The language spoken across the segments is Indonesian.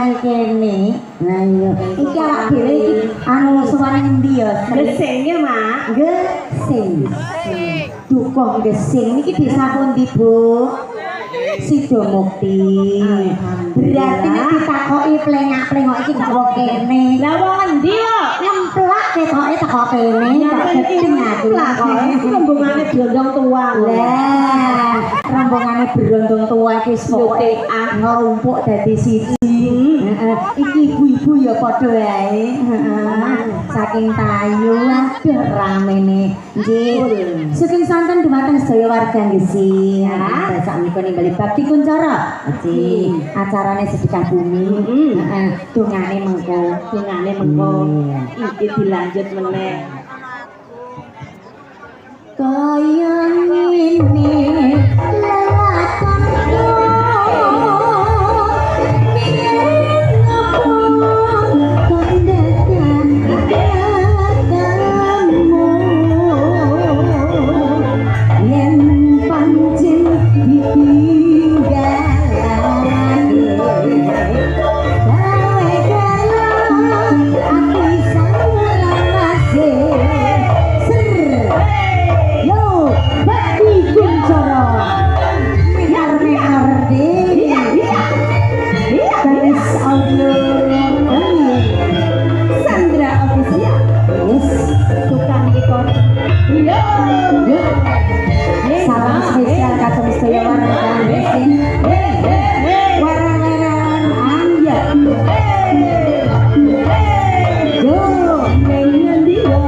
sange kene. Lah iya. Iki awak dhewe iki anu sowan endi ya? Gesing ya, Mak. Gesing. Dukuh gesing niki desa pundi, Bu? Sidomukti. Berarti nek ditakoki plengak-plengok iki gak wong kene. Lah wong endi yo? Nemplak ketoke teko kene, kok keting aku kok. Iku rombongane blondong tua. Lah, rombongane berondong tua iki pokoke nglumpuk dadi siji. Heeh. Iki ibu-ibu ya padha wae. Heeh. Saking Tayu aduh ramene. Nggih. Saking santen dumateng sedaya warga Gesi. Ya, sak menika ningali bakti kuncara. Nggih. Acarane sedekah bumi. Heeh. Dongane mengko. Iki dilanjut meneh. Kaya ngene lelakonku pengen ngomong kondekan kamu yen pancen ditinggalake gawe galak aku salah masih yo bakti kuncara minar-minar di Ganes Audio Sandra Official yes Tukang dikor. Yo. salam spesial katung sedaya warga Gresik warang-warang anjak yo Ning ngendi yo?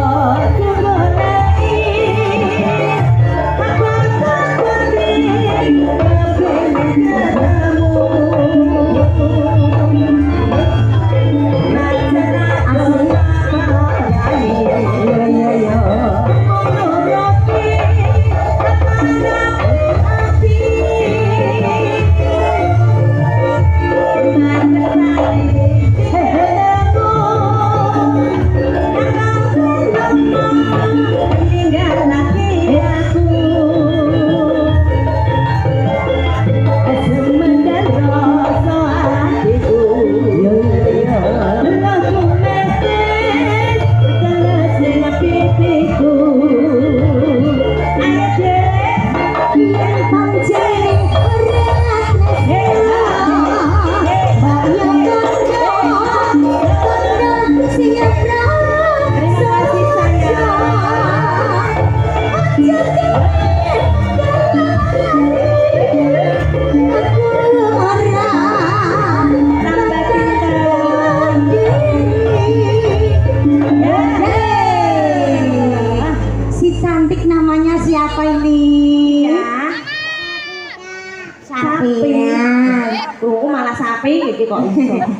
Kok iso.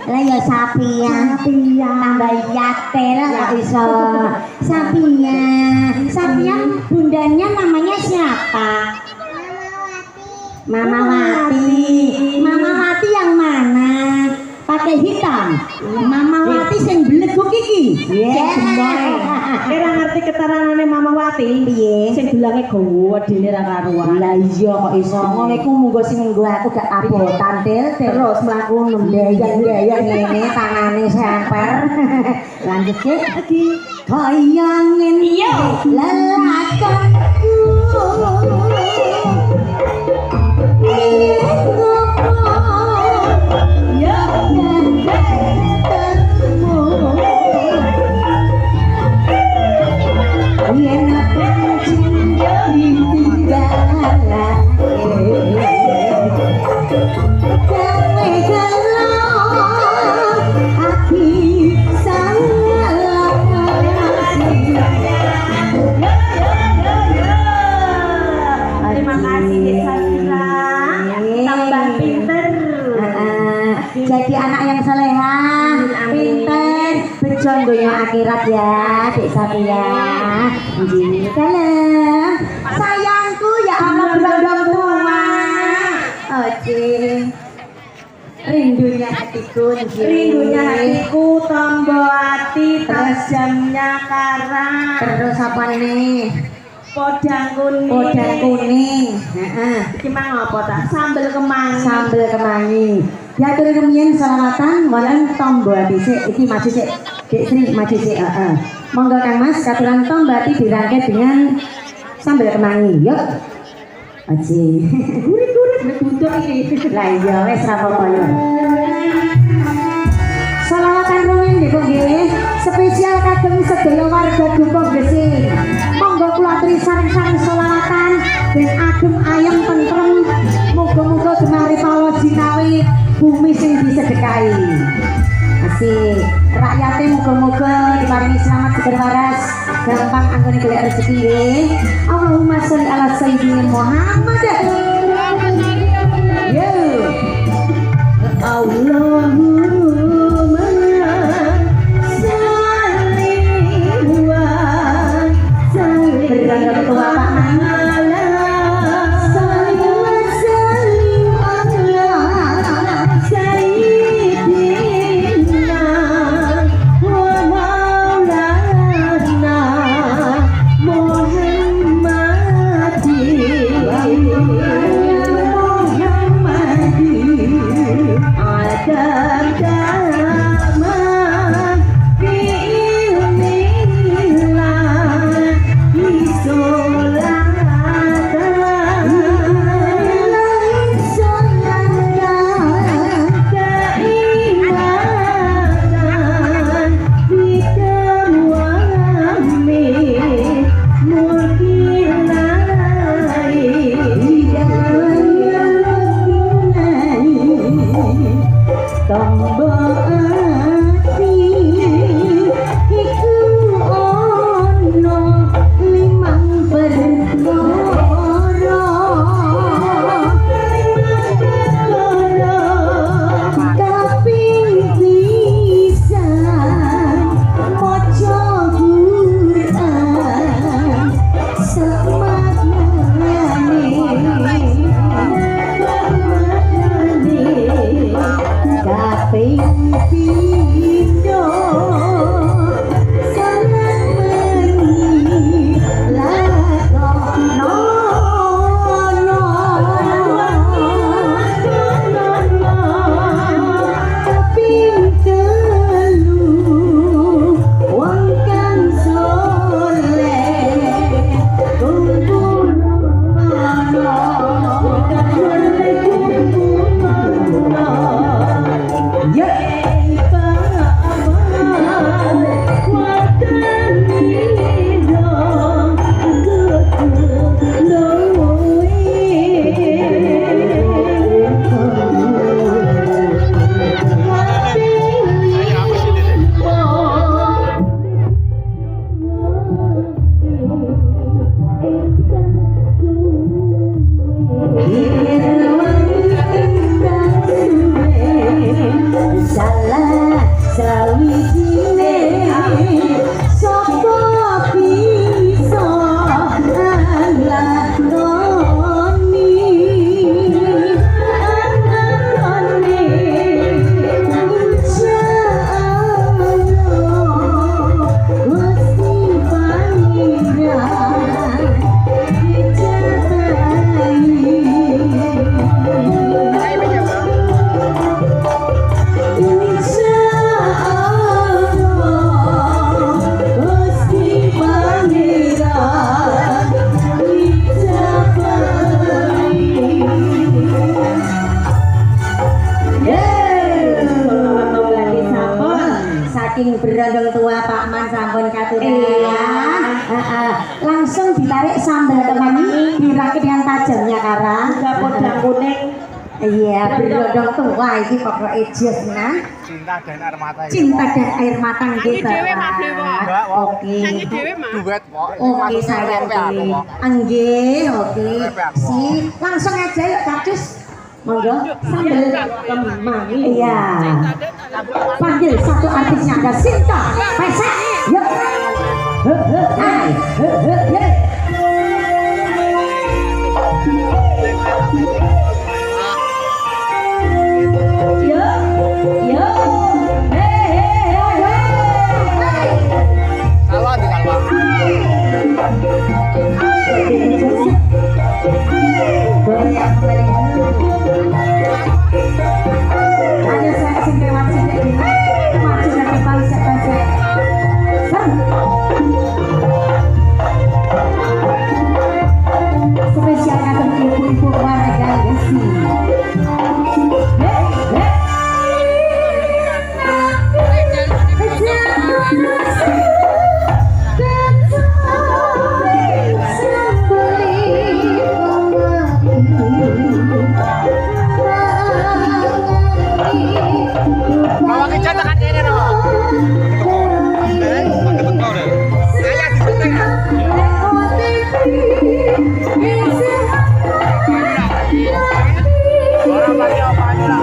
Lah ya Sapian. Tambah Yatel kok iso. Sapian bundanya namanya siapa? Mama Wati yang mana? Pakai hitam. Mama Wati sing beleguk iki. Sing gemoy. Kira ngerti keteranganane Mama Wati? Piye? Sing gelange gawedene ra karuan. Lah iya kok iso. Ngono iku munggo sing nggo aku gak abotan terus mlaku ndayang-ndayang ngene tangane semper. Lanjut Cik. Kaya ngene lelakonku. Jadi anak yang salehah, pinter, bejo donya akhirat ya, Dek Sapian. Nggih, kalem. Sayangku ya Allah berondong tua. Oke. Rindunya hatiku, Rindunya hatiku, tombol hati, tajamnya karang. Terus apa ini? Podang kuning. Podang kuning. Heeh. Iki mang apa ta? Sambel kemangi. Sambel kemangi. diatur rumiyin selawatan walan tombol dhisik iki maju sik Dek Sri maju sik monggo Kang Mas katuran tombati dirangkai dengan sambal kemangi yuk aji gurit-gurit butuh iki lah iya wis ra apa-apa yuk selawatan rumiyin nggih nggih spesial kagem sedaya warga Dukuh Gesing monggo kula aturi sareng-sareng selawatan ben agem ayem tentrem muga-muga gemari pawa jinawi bumi sing disedekahi asik rakyatnya muga-muga diparingi selamat seger waras gampang anggone golek rezeki nggih Allahumma sholli ala sayyidina Muhammad yo Allahumma sholli wa sallim berangkat tua Pak berondong tua Pak Man sampun katuran langsung ditarik sambal kemangi dirakit dengan tajamnya karang podang kuning iya berondong tua ini pokoknya just nah cinta dan air mata gitu oke oke saya angge oke si langsung aja yuk Cacus monggo sambal kemangi iya panggil satu artisnya ada Sinta Pesek yuk hai tekan kene lho. Ayah dibentek. Orang bagi apa aja lah.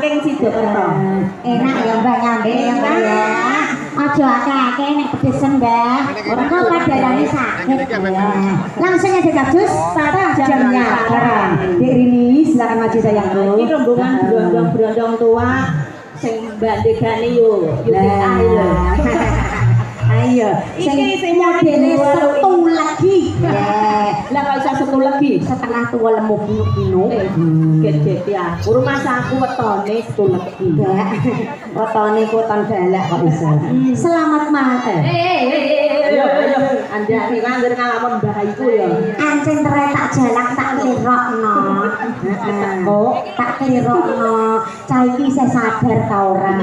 Saking Sidokerto. Enak ya Mbak nyambe ya Mbak ya. Aja akeh-akeh nek pedesen Mbak. Ora kok padarane sakit. Langsung aja Kak pada jamnya sekarang. Dek Rini silakan maju sayangku. Iki rombongan brondong-brondong tua sing bandegane yo ae lho. Ayo, Iki sing modele setu lagi. Lah kok iso setu lagi? Setengah tua lemuk binuk. Gede ya. Rumah saku wetone setu lagi. Mbak, wetone koton galak kok iso. Selamat malam. Ayo, andani angger ngalamun mbah iku ya. Ancen tere tak jalak tak klirokno. Kok tak klirokno. Cah iki isih sadar ta ora?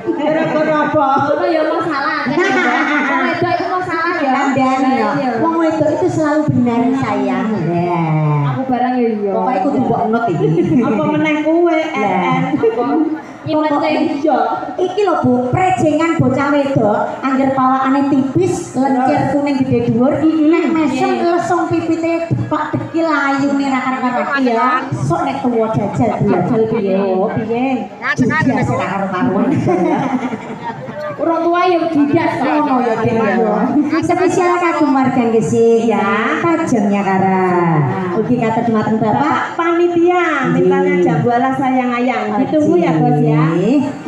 Gara-gara apa? Itu ya masalah kan. Wong wedok itu masalah ya. Kandhane ya. Wong wedok itu selalu benar sayang. Ya. Aku barang ya iya. Pokoke kudu mbok nut iki. Apa meneh kowe en Nyimpen iya. Iki lho Bu, prejengan bocah wedok angger pawakane tipis, lencir kuning gede dhuwur, nek mesem lesung pipite pak dekil ayune ra karo-karo ya. Sok nek tuwa jajal jajal piye? Piye? Jajal ora karo-karuan. orang tua yang didas Ngono ya Dek ya. Spesial kagum warga Gresik ya. Tajamnya kara. Ugi kata dumateng Bapak panitia misalnya Jambualas sayang ayang ditunggu ya bos ya.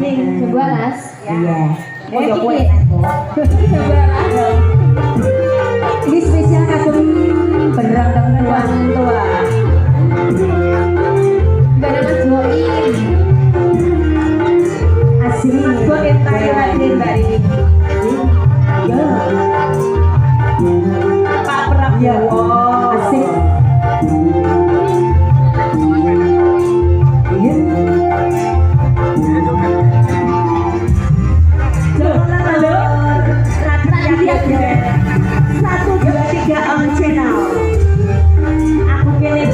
nih Jambualas ya. Iya. Iki Kowe Jambualas ini spesial kagum berondong tua. Barengan Join Asli. Gue kita hadir Mbak Rini. Ya. Pak Prabowo. Asik. Iya. Satu dua tiga on channel. Aku kene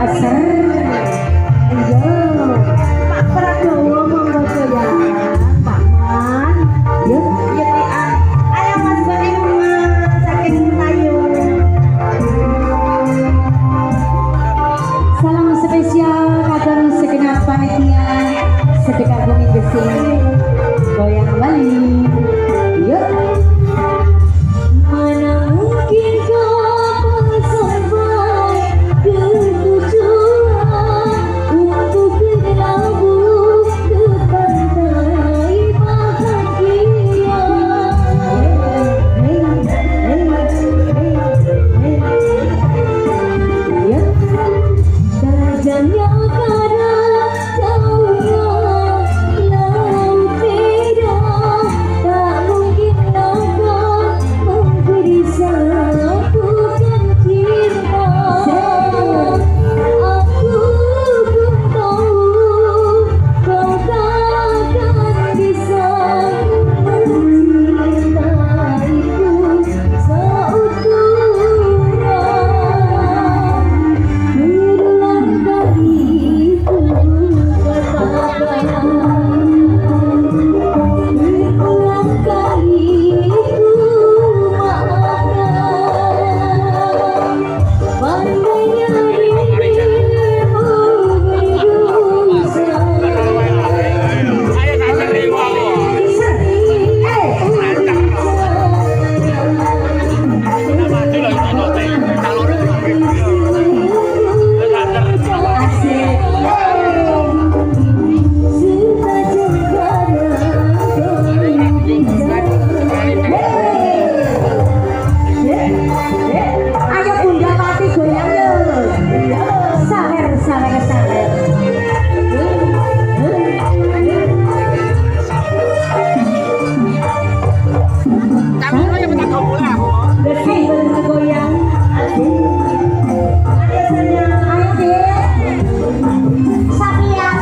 Aser. Iya. Pak Prabowo monggo goyang. Pak Man. Yuk. Yetian. Ayo Mas Baim saking Payung. Salam spesial kagem segenap panitia sedekah bumi gesing goyang Bali. Yuk. Mana mungkin kau sampai ke tujuan untuk berlabuh ke pantai bahagia. Ya, tajamnya karang jauhnya laut merah, tak mungkin langkah memberi satukan cinta. Aku pun tahu kau takkan bisa mencintaiku seutuhnya. Berulang kali ku katakan, berulang kali ku maafkan. Pandainya dirimu berdosa. Ayo tak terima. Ayo Bunda Mati goyang yuk. Sawer, sawer, sawer. Kamu aja minta kamu lah. Bersih bergoyang. Ayo sayang. Ayo Dek. Sapian.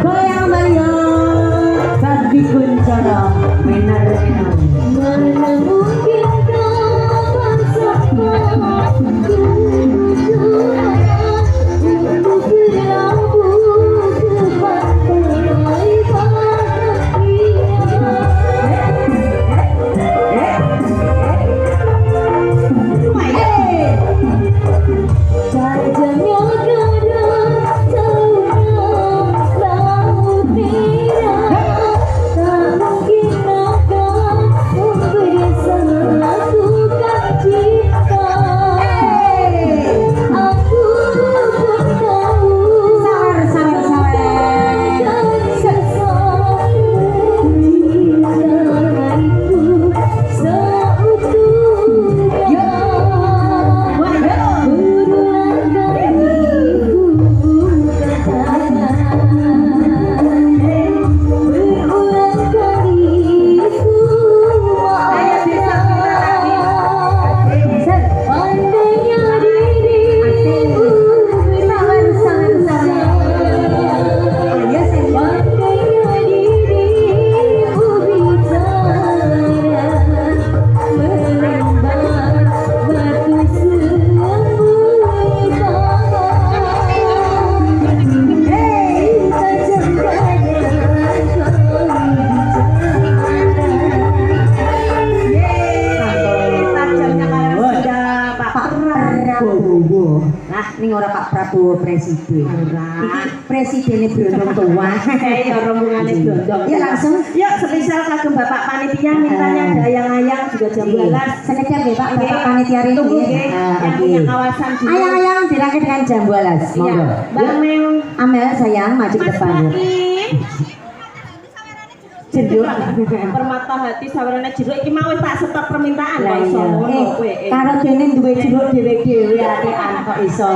Goyang bayang bagi kuncana menar-menar. Mana mungkin kau sampai ke tujuan untuk berlabuh ke pantai bahagia. Tajamnya karang jauhnya laut merah, tak mungkin akan memberi satukan cinta. Aku pun tahu takkan bisa mencintaiku seutuhnya. Berulang kali ku katakan, berulang kali ku maafkan. Pandainya dirimu berdosa. Pandainya dirimu bicara melembab batu sembunyikan. Tajam Tajamnya karang sudah Pak Prabowo. Nah, ini orang Pak Prabowo presiden. Iki presidennya berondong tua. Ya rombongannya Blondong. Ya langsung. Yuk spesial kagem Bapak Panitia mintanya dayang-ayang juga jam 12. Sekedar ya Pak, Bapak panitia ini. Tunggu nggih, yang punya Oke. kawasan juga. Ayang-ayang dirangkai dengan jam 12. Iya. Monggo. Mbak Mel, Amel sayang maju ke Mas depan. Baim. Jenduk. Permata hati sawerane jeruk iki mau wis tak stop permintaan Lah kok iso iya. ngono kowe. Karo dene duwe jeruk dhewe-dhewe atekan kok iso.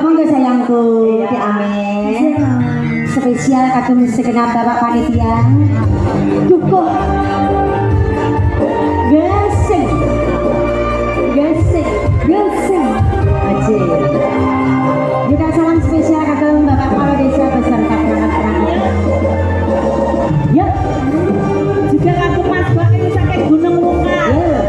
Monggo sayangku, Iya. Ki Amel. Spesial kagem segenap Bapak panitia. Cukup. Gesek. Gesek. Gesek. Aja. Juga salam spesial kagem Bapak Kepala Desa beserta perangkat-perangkat. Ya. Juga kagem Mas Baim saking Gunung Muka. Ya.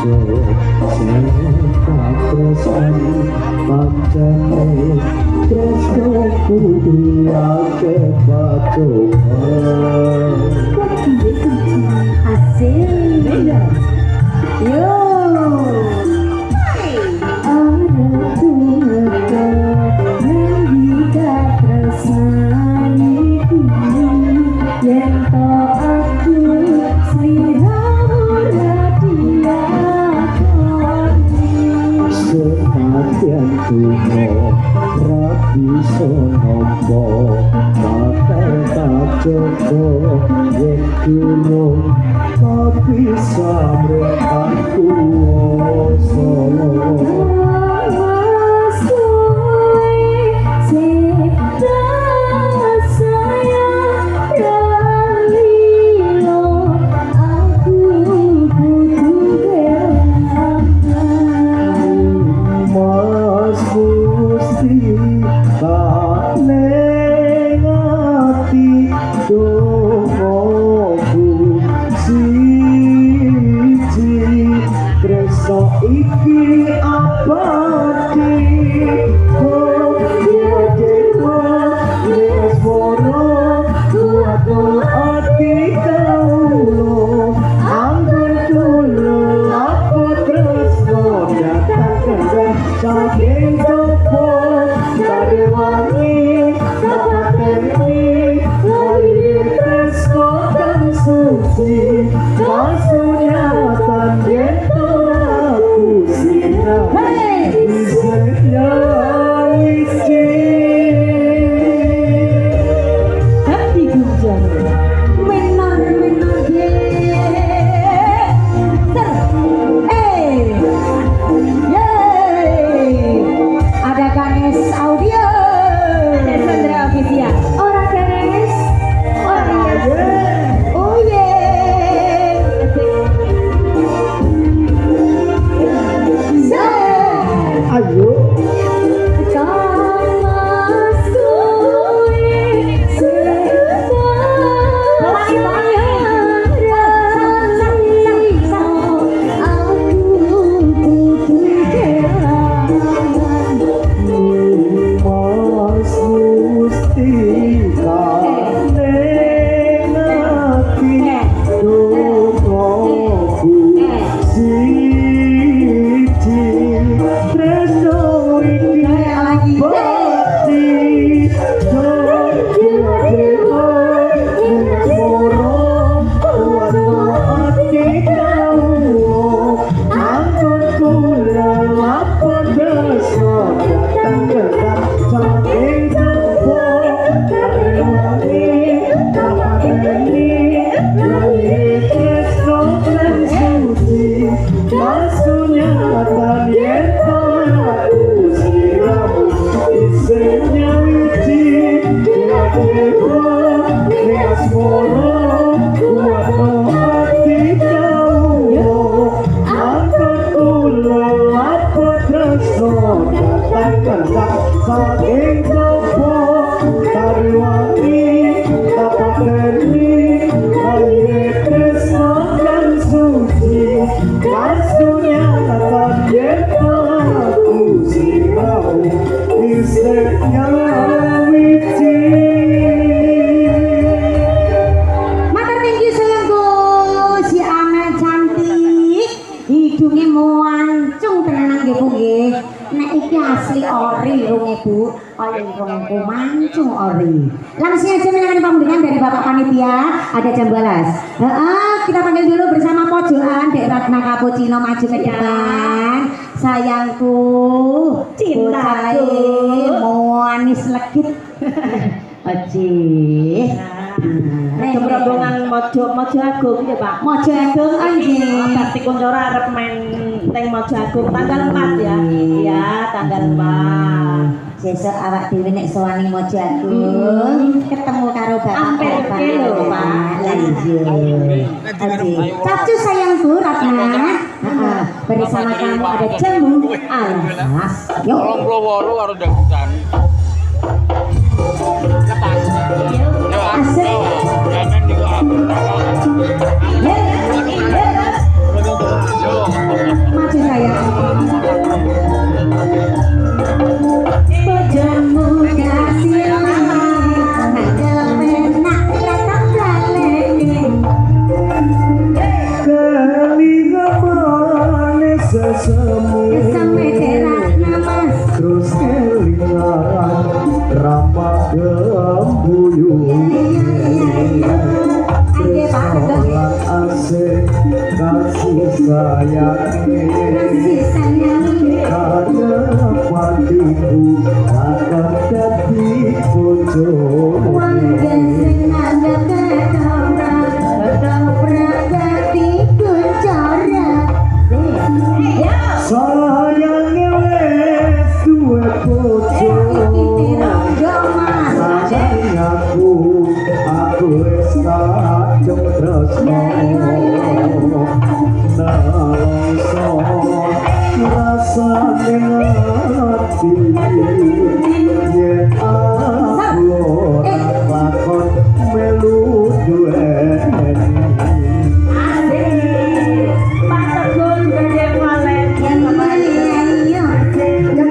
kanca sing tak tresnani pancene tresno kudu ake pacoban Asik. Yo. Senajan kuno rabi sonombo bakal tak joko yen gunung tapi samre aku solo iki abadi oh dia dewa lesmoro kuatu ati kaulo anggun dulu apa tresno datang kendang saking topo dari wangi dapat terni lahir tresno dan suci maksudnya tanyeto Langsung aja menangani pemberian dari Bapak Panitia. Ada jam balas. Kita panggil dulu bersama pojokan Dek Ratna Cappuccino maju ke depan. Sayangku, cintaku, manis legit. Oci. Rombongan Mojo Agung ya Pak. Mojo Agung anjing. Bakti Kuncoro arep main teng Mojo Agung tanggal 4 ya. Iya, tanggal 4. Sesuk awak dhewe nek sowani Mojo Agung ketemu karo Bapak lho Pak. Lah iya. Cacu sayangku Ratna. Bersama kamu ada jamu alas. Yuk. 28 karo dangdutan. Asik. Jangan niku aku. Yo. Semederak namas terus kelingan ramah gembuyu Restoran asik kasih sayangnya kasih sayang karena patiku akan jadi wangga senada ketoprak gati kuncara sayangnya wes duwe bojo sayang aku wes kadung tresno nalongso rasane ati yen aku ora lakon melu duweni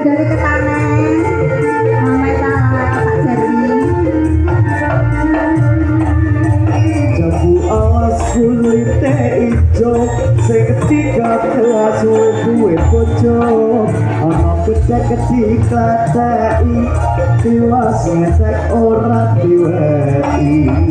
dari ketanan mama tak jadi jambu alas kulite ijo sing ketiga kelas duwe bojo ana ketika tei tiwas ngetek ora diweni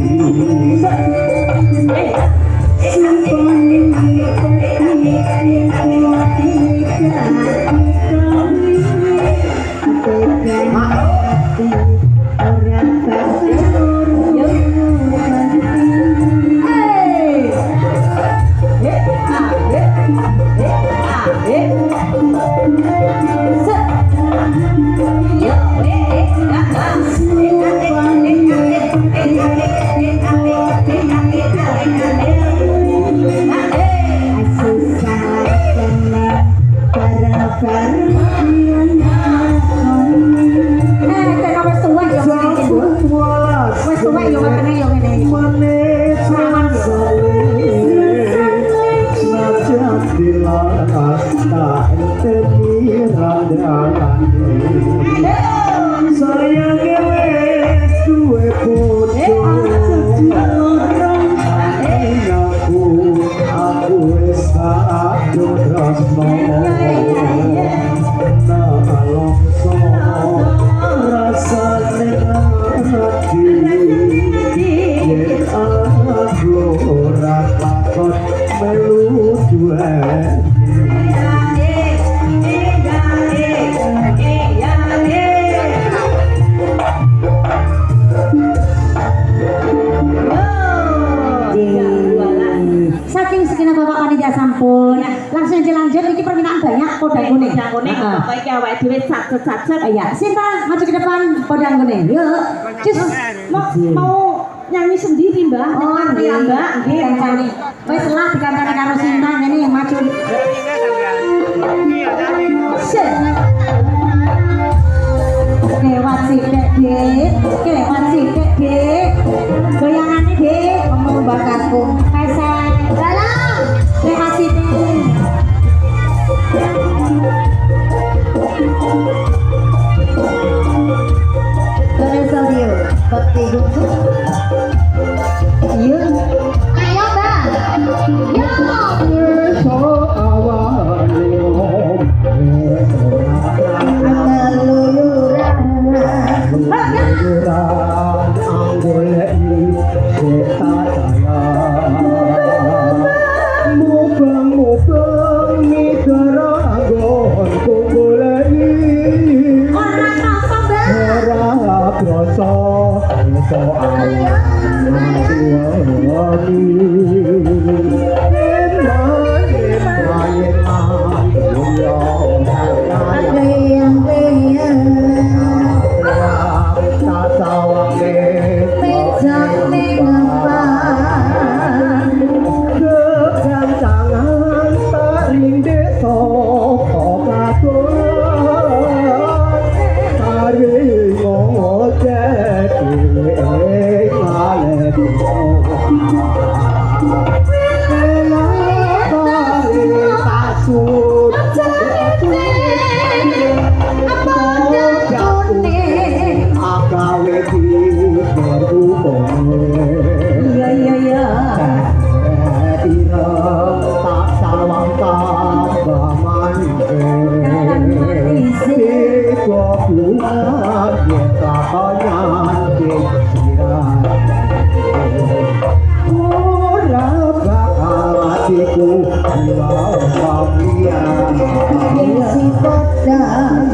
saking sekian bapak panitia sampun langsung lanjut ini permintaan banyak podang kuning pokoknya iki awake dhewe sacet-sacet ya Sinta maju ke depan podang kuning yuk cus mau nyanyi sendiri mbak nggih mbak kancane wis lah dikancani karo Sinta ngene yang maju lewat sithik dik lewat sithik dik goyangane dik ngomong bakatku pesek dalam lewat sithik terus audio bakti gugu yuk ayo mbak yuk so awalnya Anggulan anggolai kita saya aku pulau kalian si kodang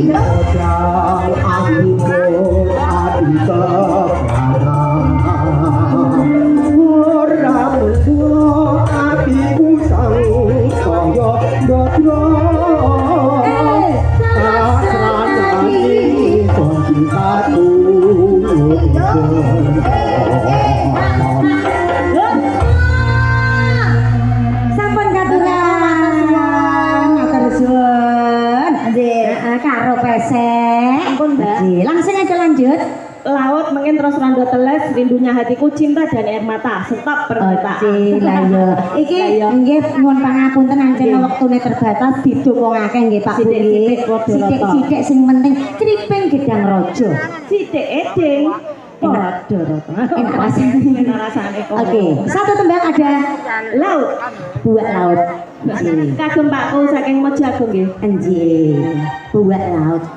Kodang aku adi kebanan Orang tua hatiku sang kaya dodro Asranani sonjikatu sampun katurang ngatur suwun karo pesek Ampun, Mbak. langsung aja lanjut. Laut mungkin terus rondo teles, rindunya hatiku cinta dan air mata. Stop permintaan. Lah yo. Iki nggih nyuwun pangapunten ancen wektune terbatas didongongake nggih Pak Bu. Sithik-sithik padha rata. Sithik-sithik sing penting kriping gedang raja. Sidik edeng. Padha rata. Enak rasane. Enak rasane kok. Oke, satu tembang ada Laut. buak laut. Kagem Pakku saking Mojagung nggih. Anjing, buak laut.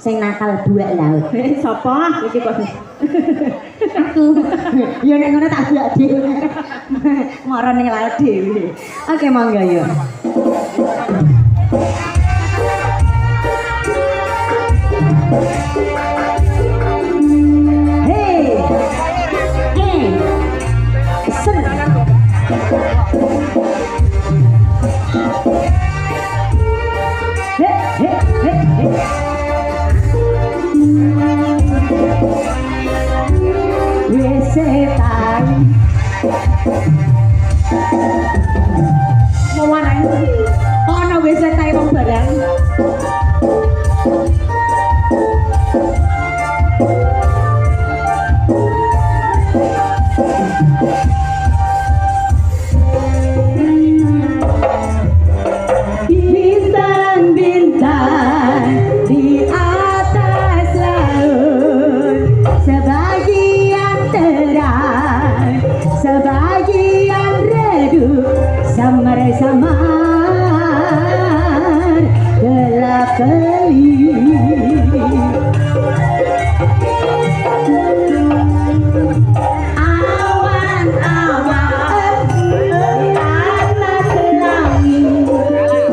Sing nakal buak laut. Sapa iki kok? Aku. Ya nek ngono tak buak dhewe. Mara ning laut dhewe. Oke, monggo yo. Hey. Sen. Setan mau mana ono wis setan wong barang bintang-bintang di atas laut sebagian terang sebagian redup samar-samar gelap gelip awan-awan di atas langit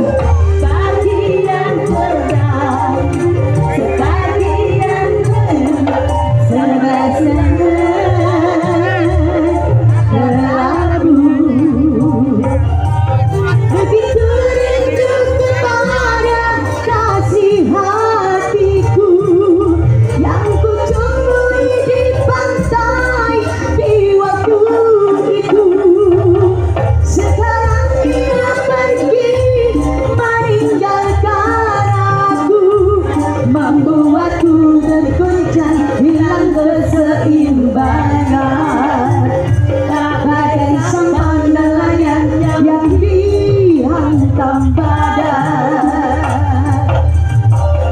bagian terang sebagian serba-serba berlabu begitu rindu kepada kasih hatiku yang ku temui di pantai di waktu itu sekarang dia pergi meninggalkan aku membuatku terguncang hilang keseimbangan bagai sampan nelayan yang dihantam badan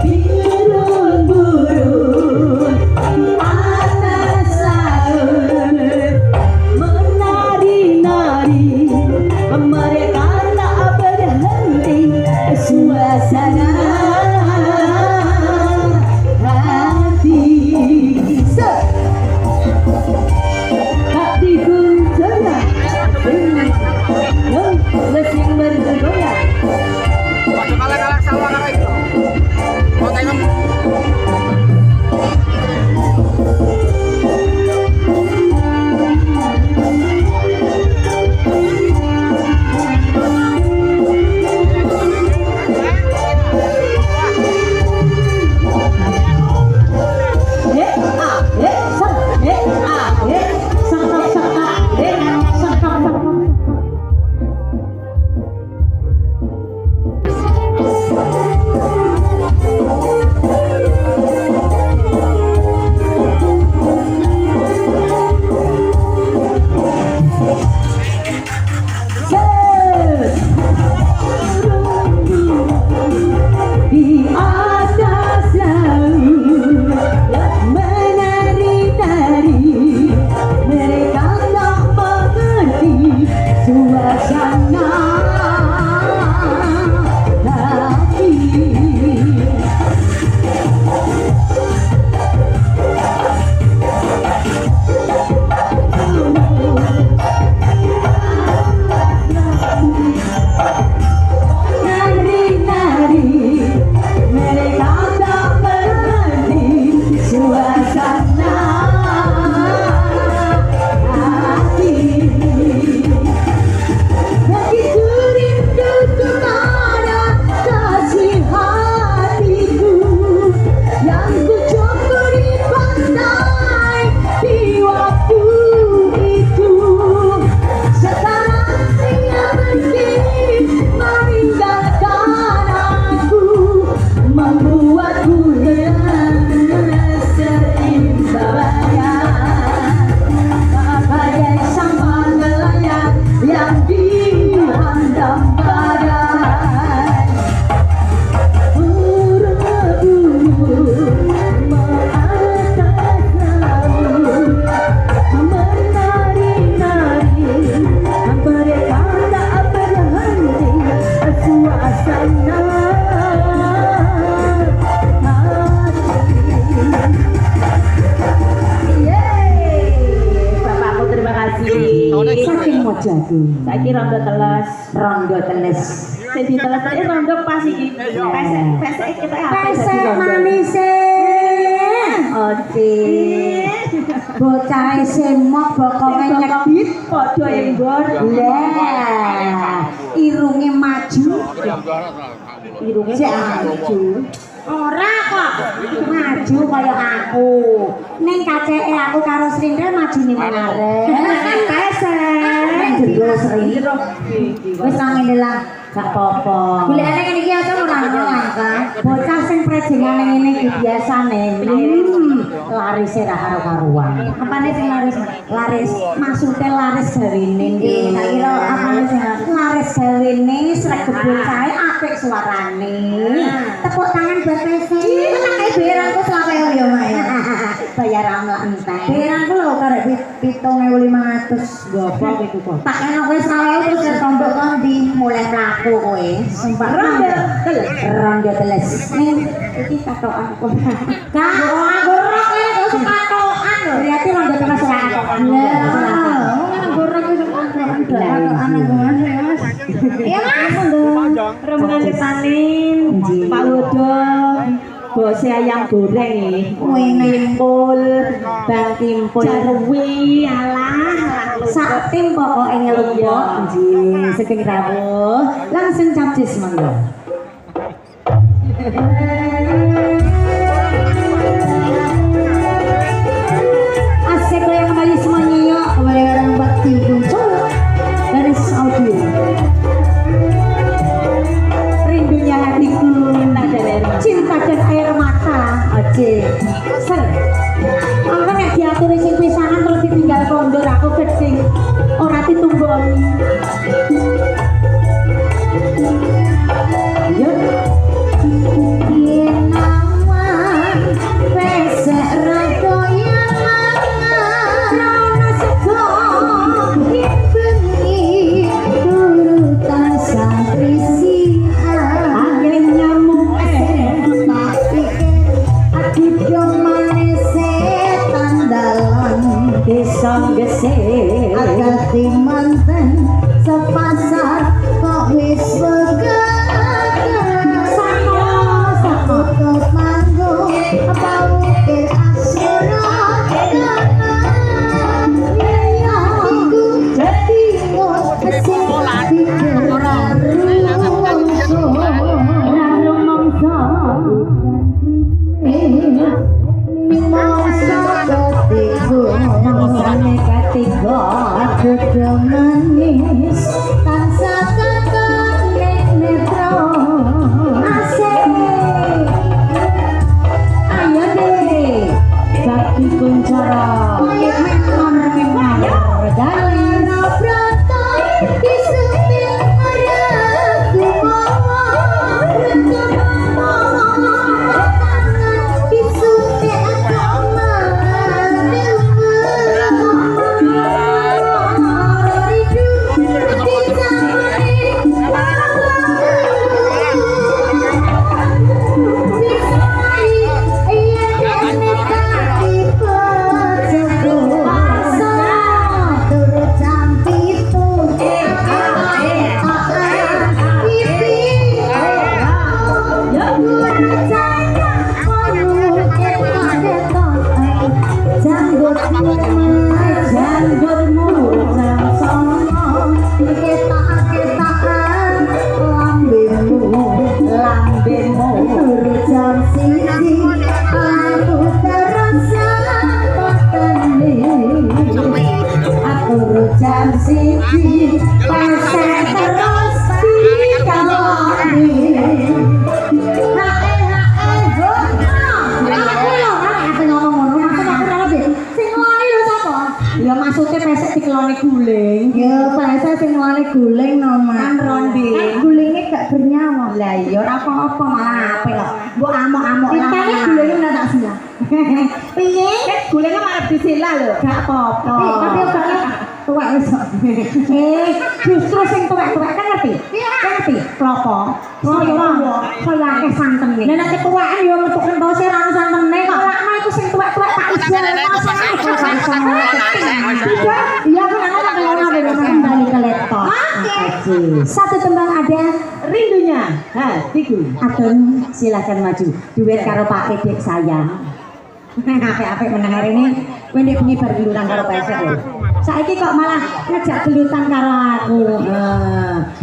burung-burung di atas laut menari-nari mereka tak berhenti suasana hati hatiku tenang mesin bergoyang Waduh, kalah-kalah sawah karo itu. Mau tengok. di atas laut menari-nari mereka tak mengerti suasana hati Nari-nari mereka tak berhenti suasana hati. Begitu rindu kepada kasih hatiku yang ku coba di pantai di waktu itu. Sekarang dia pergi meninggalkan aku, membuatku seimbangnya bagai sampah nelayan yang dihantam badai. Berebut mengatas laut, menari-nari, mereka tak berhenti suasana hati. Yeay, bapakku terima kasih. Saking mojaku. Saiki rondo teles, rondo teles. Sing diteles iki rondo pas iki. Pesek kita apa? Pesek manis. Oke. Bocah semok bokonge nyedit padha enggor. Lah, irunge maju. Irunge maju. Ora kok maju kaya aku. Ning kaceke aku karo Srindra maju ning ngarep. Pesek. Jero Srindra. Wis ngene lah, gak apa-apa. Golekane ngene iki aja ora kan. Bocah sing prejengane ngene iki biasane. Laris ra karo-karuan. Apane sing laris? Laris maksude laris gawene nggih. Tak kira apane sing laris gawene sregep cahe apik suarane. Tepuk tangan buat Pesek. Menake bayarku selawe yo, Mak. Bayar amlak entek. Bayarku lho karek 7.500 gopo gitu kok. Tak kena kowe 20.000 terus tombok kondi mulai mlaku kowe. Sumpah rondo teles. Ning iki katokan kok. Kak, gorok ya terus katokan lho. Berarti rondo teles ora katokan. Lah, gorok wis katokan Mas. Iya Mas. Rombongan Letanin, Pak Wodo, bose ayam goreng, kue timpul, bang timpul, jarwi, alah, sak tim pokoknya ngelumpuk, nggih, saking rawuh, langsung capcis monggo. Asik yang kembali semuanya yuk, kembali bareng Mbak Timpul dari Audio. Rindunya hatiku, cinta dan air mata. Oke, ser. Angka nek diatur sing pisanan terus ditinggal kondur aku gedeng. Ora ditunggoni. Yo. Yenawan pesek rada yang ana sego bengi turutan santri desa gesek agati manten sepasar kok wis begadang sama sakut manggung apa ukir asura ya aku jadi ngos sing pikir ora rumangsa ketiga aku manis tansah kakak kan ronde. Kan gulingnya gak bernyawa. Lah iya ora apa-apa malah apik kok. Mbok amuk-amuk lah. Ditanya gulingnya udah tak siap. Piye? Gulingnya malah disila lho. Gak apa-apa. Tapi obatnya tuwek wis. Justru sing tuwek-tuwek kan ngerti? Kan ngerti? Klopo. Saya tuwa, saya akeh santene. Lah nek tuwekan yo metu kentose ora ono santene kok. Lakno iku sing tuwek-tuwek tak iso. Iya kan ana tak ngono kembali ke laptop. Satu tembang ada Rindunya. Tiku. Adon silakan maju. Duet karo Pak Edik sayang. Apik-apik meneng hari ini. Kowe ndek bengi bar gelutan karo pesek lho. Saiki kok malah ngejak gelutan karo aku.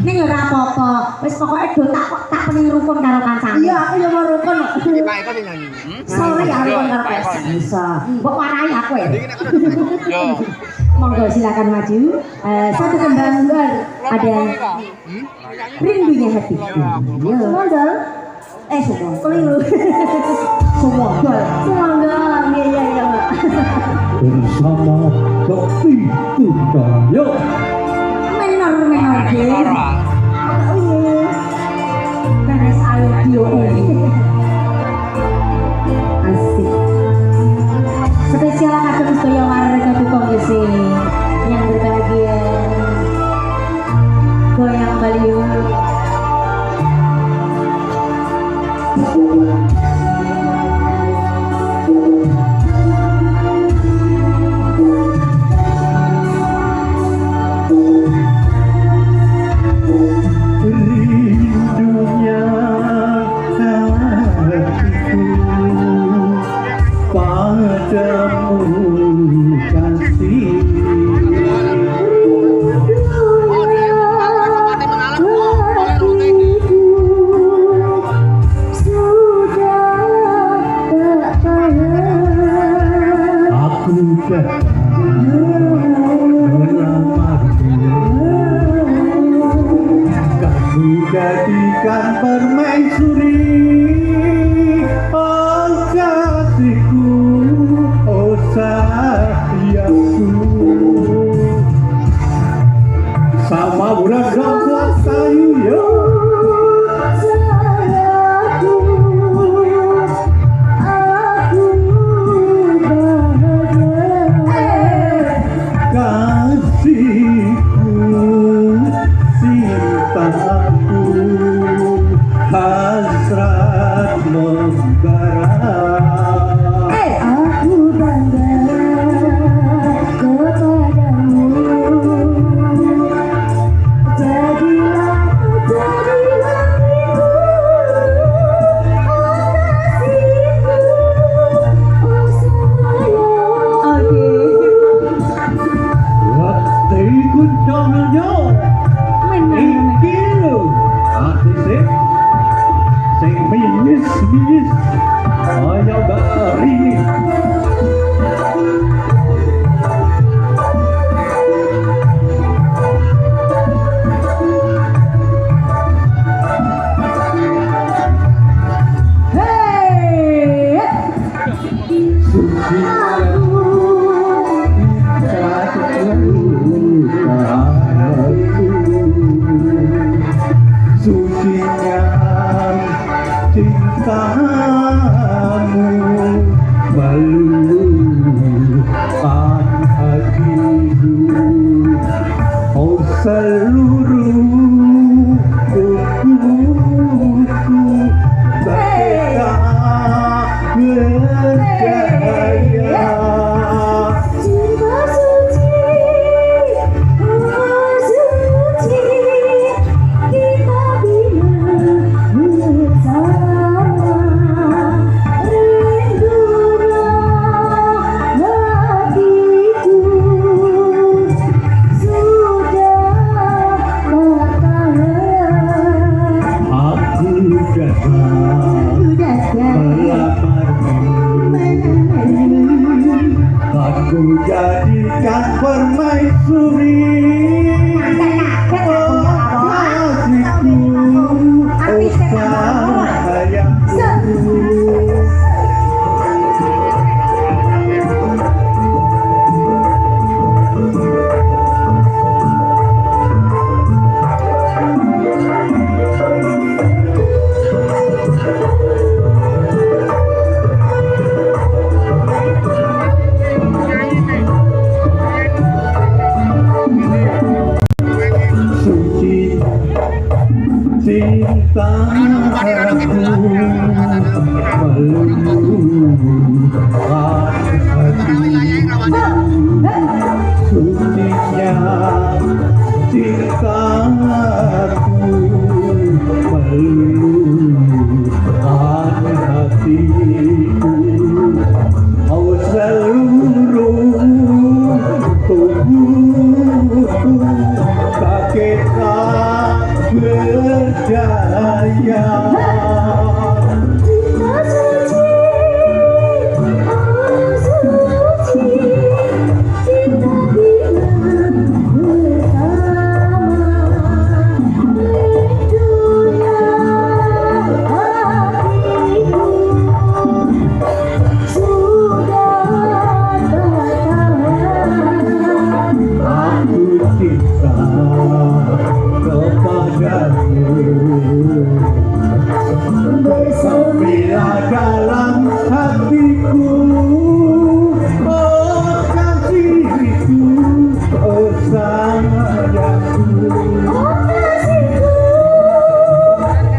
Ning ora apa-apa. Wis pokoke do tak pening rukun karo kancamu. iya aku yo mau rukun kok. Pak Eko sing nyanyi. Sore ya rukun karo pesek. Bisa. Mbok warai aku ya. Yo. Monggo silakan maju. Satu tembang ada rindunya hati. Yo. Mondol. Semua. Keliru. Semua. Mondol. Iya iya Mbak. bersama Bakti Budaya. Menor ge. Beres audio asik. Spesial kagem sedaya warga Bukongisi yang berbahagia. Goyang Baliu. Rindunya hatiku padamu kasih. Aku kamu jadikan permaisuri, oh kasihku, oh sayangku. Sama bulan rambut kayu yo. Kasihku, cintaku, hasrat membara. Aku bangga kepadamu. Jadilah diriku, oh kasihku, oh sayang. Hatiku donganyo, iki lho, hati sing minis, kaya bari. Sucinya cintamu meluluhkan hatiku, oh seluruh tubuhku bagaikan berdaya. Cinta suci, oh suci, kita bila bersama. cintaku sucinya cintaku meluluhkan hatiku kau seluruh tubuhku sakit tak berdaya. Aku cinta kepadamu bersembira dalam hatiku, oh kasihku, oh sayangku, oh kasihku,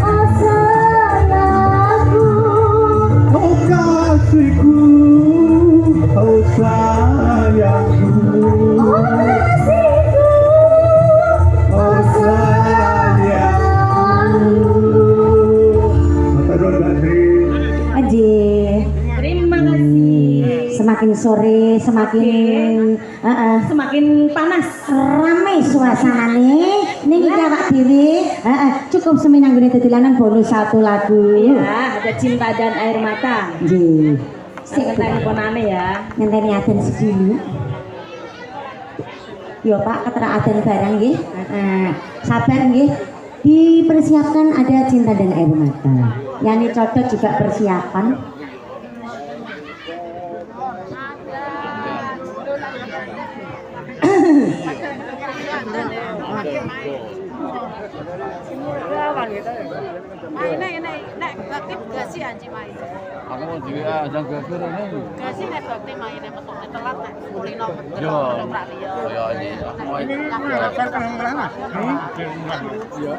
oh sayangku, oh kasihku, oh sayangku, oh kasihku, oh Aji, Terima kasih. semakin sore semakin Semakin panas. ramai suasana nih. Niki awak dhewe cukup seminang gune dadilanan bonus satu lagu. Iya, ada cinta dan air mata. Nggih. Sik Ngenteni ponane ya. ngenteni aden sedulu. Yo Pak, ketera aden barang nggih. Sabar nggih. Dipersiapkan ada cinta dan air mata. Yani cocok juga persiapan. Ini bakti gasi anji main. Aku mau juga ada geger ini. Gasi nek bakti main nek metu telat nek kulino Yo. ketoprak liya. Ya ini aku mau Ini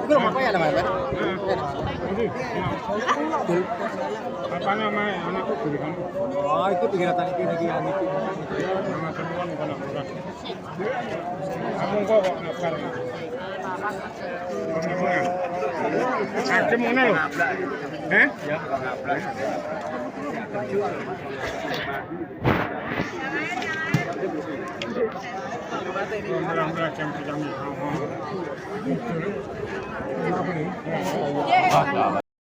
itu apa ya namanya? Apa namanya anakku berikan Oh, itu pikiran iki iki nama temuan bukan murah. Kamu kok nakal? Hakim mana lo? Ya. Jam